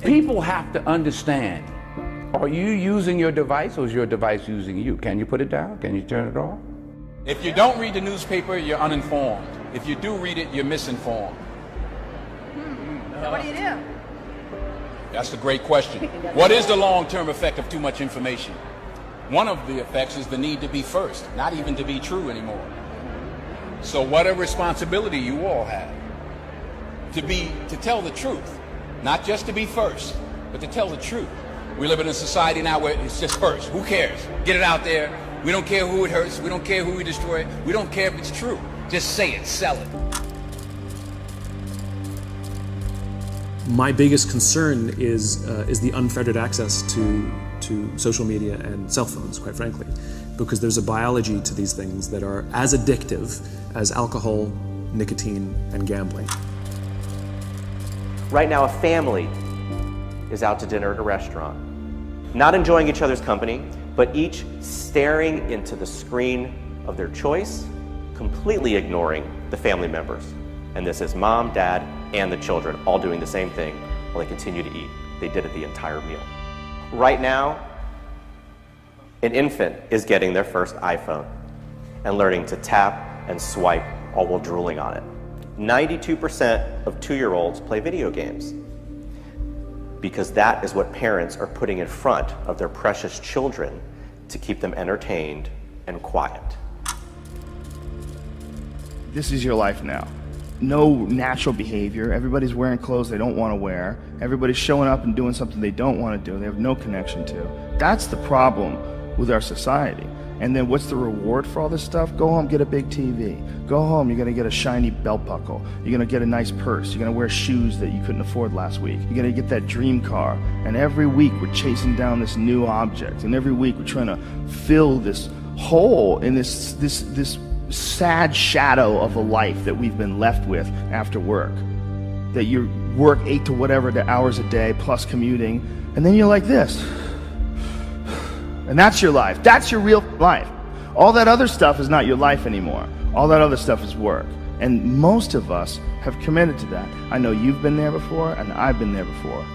People have to understand, are you using your device or is your device using you? Can you put it down? Can you turn it off? If you don't read the newspaper, you're uninformed. If you do read it, you're misinformed. So what do you do? That's a great question. What is the long-term effect of too much information? One of the effects is the need to be first, not even to be true anymore. So what a responsibility you all have to tell the truth, not just to be first, but to tell the truth. We live in a society now where it's just first. Who cares? Get it out there. We don't care who it hurts. We don't care who we destroy. We don't care if it's true. Just say it, sell it. My biggest concern is the unfettered access to social media and cell phones, quite frankly, because there's a biology to these things that are as addictive as alcohol, nicotine, and gambling. Right now, a family is out to dinner at a restaurant, not enjoying each other's company, but each staring into the screen of their choice, completely ignoring the family members. And this is mom, dad, and the children all doing the same thing while they continue to eat. They did it the entire meal. Right now, an infant is getting their first iPhone and learning to tap and swipe all while drooling on it. 92% of 2-year-olds play video games because that is what parents are putting in front of their precious children to keep them entertained and quiet. This is your life now. No natural behavior. Everybody's wearing clothes they don't want to wear. Everybody's showing up and doing something they don't want to do, they have no connection to. That's the problem with our society. And then what's the reward for all this stuff? Go home, get a big TV. Go home, you're gonna get a shiny belt buckle. You're gonna get a nice purse. You're gonna wear shoes that you couldn't afford last week. You're gonna get that dream car. And every week we're chasing down this new object. And every week we're trying to fill this hole in this sad shadow of a life that we've been left with after work. That you work 8 to whatever the hours a day plus commuting, and then you're like this. And that's your life. That's your real life. All that other stuff is not your life anymore. All that other stuff is work. And most of us have committed to that. I know you've been there before, and I've been there before.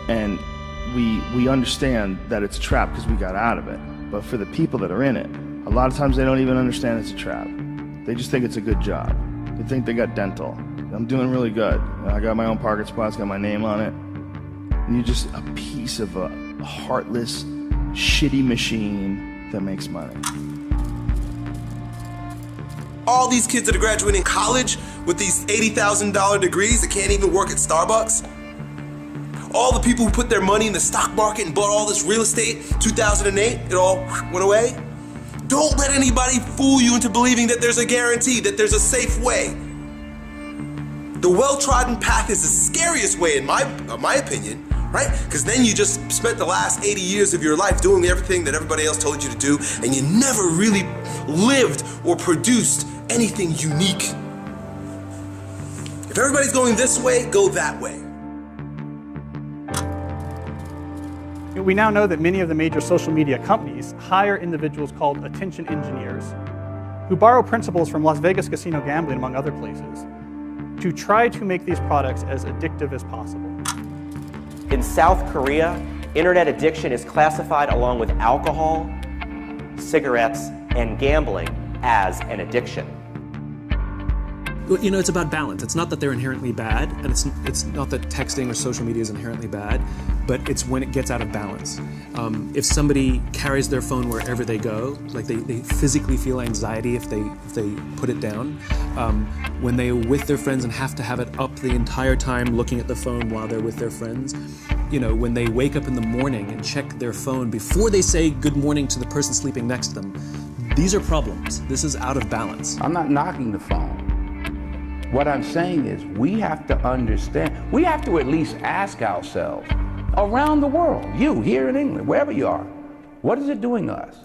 And we understand that it's a trap because we got out of it. But for the people that are in it, a lot of times they don't even understand it's a trap. They just think it's a good job. They think they got dental. I'm doing really good. I got my own parking spot, it's got my name on it. And you're just a piece of a heartless, shitty machine that makes money. All these kids that are graduating college with these $80,000 degrees that can't even work at Starbucks. All the people who put their money in the stock market and bought all this real estate, 2008, it all went away. Don't let anybody fool you into believing that there's a guarantee, that there's a safe way. The well-trodden path is the scariest way in my opinion, right? Because then you just spent the last 80 years of your life doing everything that everybody else told you to do, and you never really lived or produced anything unique. If everybody's going this way, go that way. We now know that many of the major social media companies hire individuals called attention engineers who borrow principles from Las Vegas casino gambling, among other places, to try to make these products as addictive as possible. In South Korea, internet addiction is classified along with alcohol, cigarettes, and gambling as an addiction. You know, it's about balance. It's not that they're inherently bad, and it's not that texting or social media is inherently bad, but it's when it gets out of balance. If somebody carries their phone wherever they go, like they physically feel anxiety if they put it down. When they're with their friends and have to have it up the entire time looking at the phone while they're with their friends. You know, when they wake up in the morning and check their phone before they say good morning to the person sleeping next to them. These are problems. This is out of balance. I'm not knocking the phone. What I'm saying is we have to understand, we have to at least ask ourselves, around the world, you here in England, wherever you are, what is it doing to us?